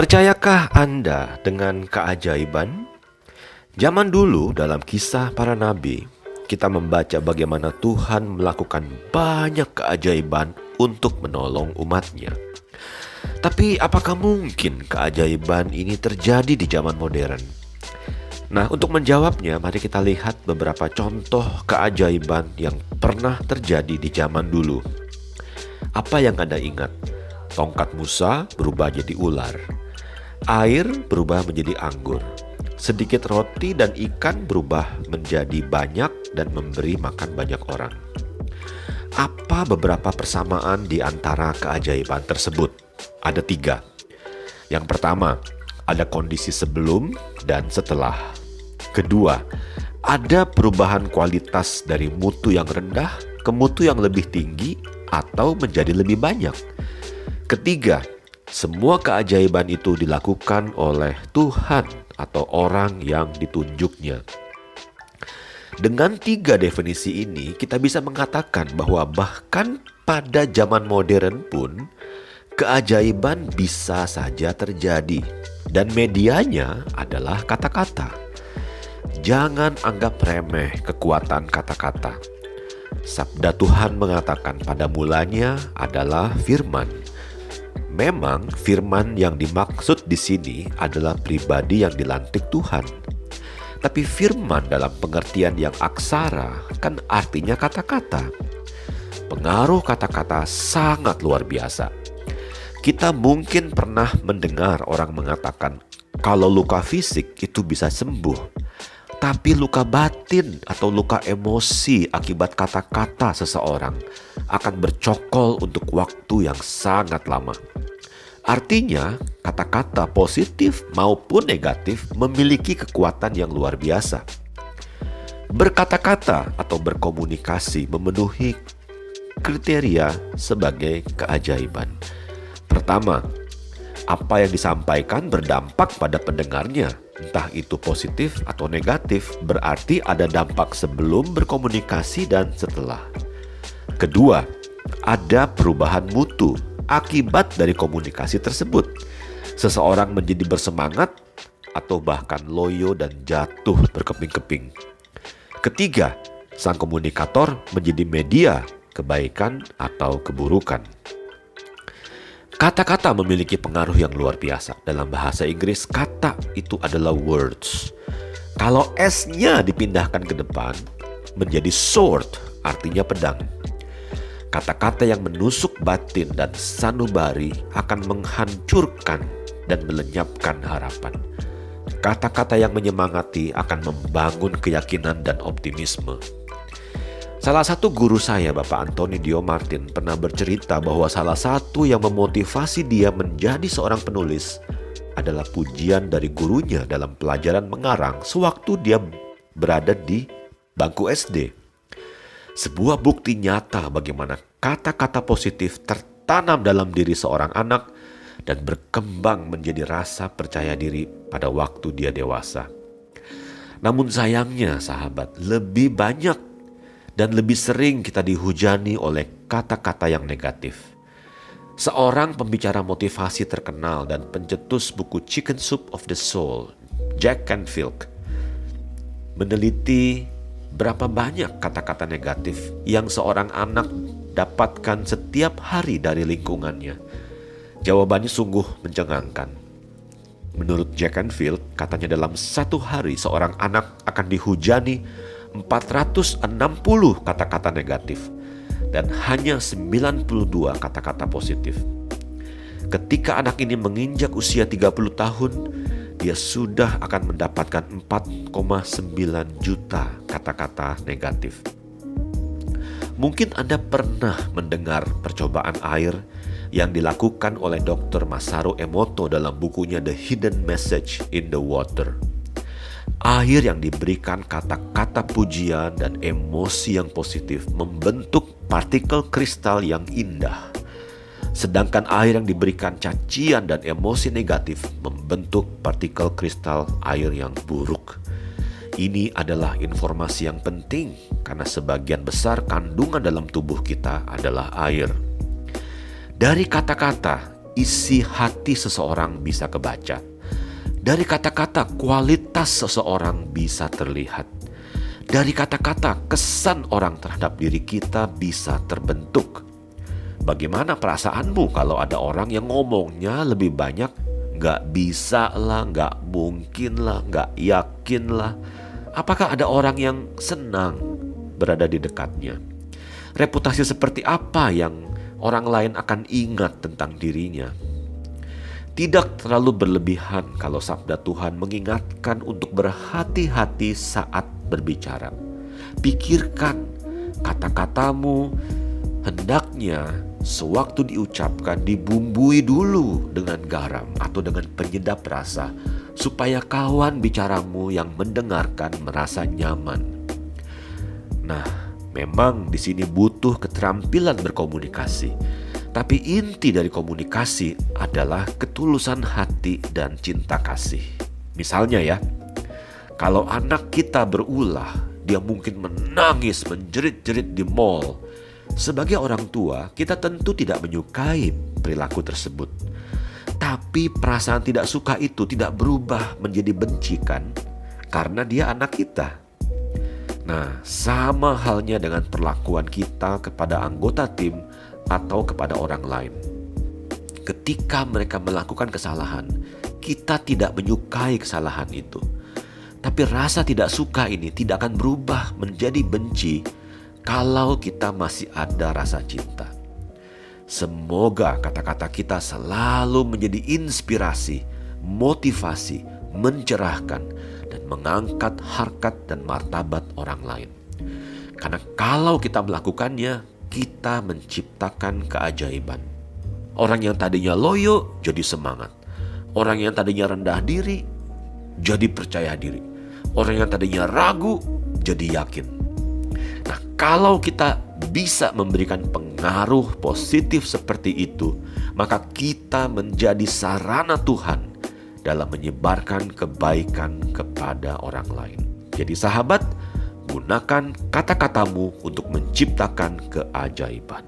Percayakah Anda dengan keajaiban? Zaman dulu dalam kisah para nabi, kita membaca bagaimana Tuhan melakukan banyak keajaiban untuk menolong umatnya. Tapi apakah mungkin keajaiban ini terjadi di zaman modern? Nah, untuk menjawabnya, mari kita lihat beberapa contoh keajaiban yang pernah terjadi di zaman dulu. Apa yang Anda ingat? Tongkat Musa berubah jadi ular. Air berubah menjadi anggur. Sedikit roti dan ikan berubah menjadi banyak dan memberi makan banyak orang. Apa beberapa persamaan di antara keajaiban tersebut? Ada 3. Yang pertama, ada kondisi sebelum dan setelah. Kedua, ada perubahan kualitas dari mutu yang rendah ke mutu yang lebih tinggi atau menjadi lebih banyak. Ketiga, semua keajaiban itu dilakukan oleh Tuhan atau orang yang ditunjuknya. Dengan 3 definisi ini, kita bisa mengatakan bahwa bahkan pada zaman modern pun, keajaiban bisa saja terjadi. Dan medianya adalah kata-kata. Jangan anggap remeh kekuatan kata-kata. Sabda Tuhan mengatakan pada mulanya adalah firman. Memang firman yang dimaksud di sini adalah pribadi yang dilantik Tuhan. Tapi firman dalam pengertian yang aksara kan artinya kata-kata. Pengaruh kata-kata sangat luar biasa. Kita mungkin pernah mendengar orang mengatakan kalau luka fisik itu bisa sembuh. Tapi luka batin atau luka emosi akibat kata-kata seseorang akan bercokol untuk waktu yang sangat lama. Artinya, kata-kata positif maupun negatif memiliki kekuatan yang luar biasa. Berkata-kata atau berkomunikasi memenuhi kriteria sebagai keajaiban. Pertama, apa yang disampaikan berdampak pada pendengarnya, entah itu positif atau negatif, berarti ada dampak sebelum berkomunikasi dan setelah. Kedua, ada perubahan mutu akibat dari komunikasi tersebut. Seseorang menjadi bersemangat atau bahkan loyo dan jatuh berkeping-keping. Ketiga, sang komunikator menjadi media kebaikan atau keburukan. Kata-kata memiliki pengaruh yang luar biasa. Dalam bahasa Inggris, kata itu adalah words. Kalau S-nya dipindahkan ke depan, menjadi sword, artinya pedang. Kata-kata yang menusuk batin dan sanubari akan menghancurkan dan melenyapkan harapan. Kata-kata yang menyemangati akan membangun keyakinan dan optimisme. Salah satu guru saya, Bapak Anthony Dio Martin, pernah bercerita bahwa salah satu yang memotivasi dia menjadi seorang penulis adalah pujian dari gurunya dalam pelajaran mengarang sewaktu dia berada di bangku SD. Sebuah bukti nyata bagaimana kata-kata positif tertanam dalam diri seorang anak dan berkembang menjadi rasa percaya diri pada waktu dia dewasa. Namun sayangnya, sahabat, lebih banyak dan lebih sering kita dihujani oleh kata-kata yang negatif. Seorang pembicara motivasi terkenal dan pencetus buku Chicken Soup of the Soul, Jack Canfield, meneliti berapa banyak kata-kata negatif yang seorang anak dapatkan setiap hari dari lingkungannya. Jawabannya sungguh mencengangkan. Menurut Jack Canfield, katanya dalam satu hari seorang anak akan dihujani 460 kata-kata negatif dan hanya 92 kata-kata positif. Ketika anak ini menginjak usia 30 tahun, dia sudah akan mendapatkan 4,9 juta kata-kata negatif. Mungkin Anda pernah mendengar percobaan air yang dilakukan oleh Dr. Masaru Emoto dalam bukunya The Hidden Message in the Water. Air yang diberikan kata-kata pujian dan emosi yang positif membentuk partikel kristal yang indah. Sedangkan air yang diberikan cacian dan emosi negatif membentuk partikel kristal air yang buruk. Ini adalah informasi yang penting karena sebagian besar kandungan dalam tubuh kita adalah air. Dari kata-kata isi hati seseorang bisa kebaca. Dari kata-kata, kualitas seseorang bisa terlihat. Dari kata-kata, kesan orang terhadap diri kita bisa terbentuk. Bagaimana perasaanmu kalau ada orang yang ngomongnya lebih banyak "nggak bisa lah, nggak mungkin lah, nggak yakin lah"? Apakah ada orang yang senang berada di dekatnya? Reputasi seperti apa yang orang lain akan ingat tentang dirinya? Tidak terlalu berlebihan kalau sabda Tuhan mengingatkan untuk berhati-hati saat berbicara. Pikirkan kata-katamu, hendaknya sewaktu diucapkan dibumbui dulu dengan garam atau dengan penyedap rasa, supaya kawan bicaramu yang mendengarkan merasa nyaman. Nah, memang di sini butuh keterampilan berkomunikasi. Tapi inti dari komunikasi adalah ketulusan hati dan cinta kasih. Misalnya ya, kalau anak kita berulah, dia mungkin menangis, menjerit-jerit di mall. Sebagai orang tua, kita tentu tidak menyukai perilaku tersebut. Tapi perasaan tidak suka itu tidak berubah menjadi benci kan? Karena dia anak kita. Nah, sama halnya dengan perlakuan kita kepada anggota tim atau kepada orang lain. Ketika mereka melakukan kesalahan, kita tidak menyukai kesalahan itu. Tapi rasa tidak suka ini tidak akan berubah menjadi benci kalau kita masih ada rasa cinta. Semoga kata-kata kita selalu menjadi inspirasi, motivasi, mencerahkan, dan mengangkat harkat dan martabat orang lain. Karena kalau kita melakukannya, kita menciptakan keajaiban. Orang yang tadinya loyo jadi semangat. Orang yang tadinya rendah diri jadi percaya diri. Orang yang tadinya ragu jadi yakin. Nah, kalau kita bisa memberikan pengaruh positif seperti itu, maka kita menjadi sarana Tuhan dalam menyebarkan kebaikan kepada orang lain. Jadi sahabat, gunakan kata-katamu untuk menciptakan keajaiban.